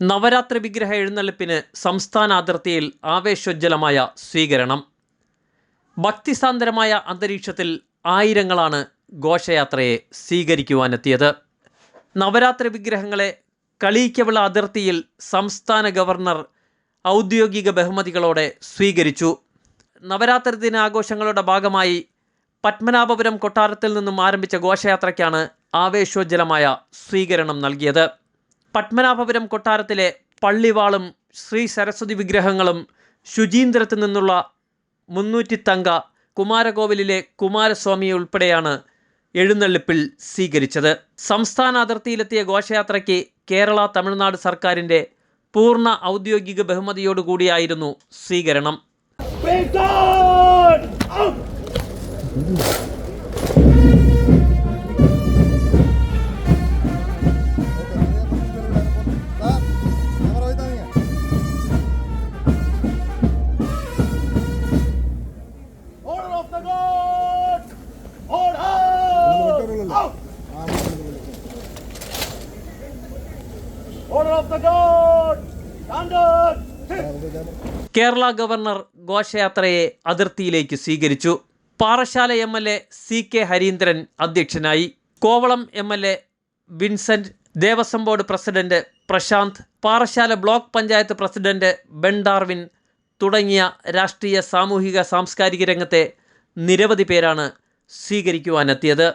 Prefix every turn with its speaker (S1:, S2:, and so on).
S1: നവരാത്രി വിഗ്രഹ എഴുന്നള്ളിപ്പിന് സംസ്ഥാന അതിർത്തിയിൽ ആവേശോജ്വലമായ സ്വീകരണം. ഭക്തിസാന്ദ്രമായ അന്തരീക്ഷത്തിൽ ആയിരങ്ങളാണ് ഘോഷയാത്രയെ സ്വീകരിക്കുവാനെത്തിയത്. നവരാത്രി വിഗ്രഹങ്ങളെ കളിയിക്കവിള അതിർത്തിയിൽ സംസ്ഥാന ഗവർണർ ഔദ്യോഗിക ബഹുമതികളോടെ സ്വീകരിച്ചു. നവരാത്രി ദിനാഘോഷങ്ങളുടെ ഭാഗമായി പത്മനാഭപുരം കൊട്ടാരത്തിൽ നിന്നും ആരംഭിച്ച ഘോഷയാത്രയ്ക്കാണ് ആവേശോജ്വലമായ സ്വീകരണം നൽകിയത്. പത്മനാഭപുരം കൊട്ടാരത്തിലെ പള്ളിവാളും ശ്രീ സരസ്വതി വിഗ്രഹങ്ങളും ശുചീന്ദ്രത്തു നിന്നുള്ള 300 തങ്ക കുമാരകോവിലിലെ കുമാരസ്വാമി ഉൾപ്പെടെയാണ് എഴുന്നള്ളിപ്പിൽ സ്വീകരിച്ചത്. സംസ്ഥാന അതിർത്തിയിലെത്തിയ ഘോഷയാത്രയ്ക്ക് കേരള തമിഴ്നാട് സർക്കാരിൻ്റെ പൂർണ്ണ ഔദ്യോഗിക ബഹുമതിയോടുകൂടിയായിരുന്നു സ്വീകരണം. കേരള ഗവർണർ ഘോഷയാത്രയെ അതിർത്തിയിലേക്ക് സ്വീകരിച്ചു. പാറശാല MLA CK ഹരീന്ദ്രൻ അധ്യക്ഷനായി. Kovalam MLA Vincent, Devaswom board president Prashanth, Parassala block panchayat president Ben Darwin തുടങ്ങിയ രാഷ്ട്രീയ, സാമൂഹിക, സാംസ്കാരിക രംഗത്തെ നിരവധി പേരാണ് സ്വീകരിക്കുവാനെത്തിയത്.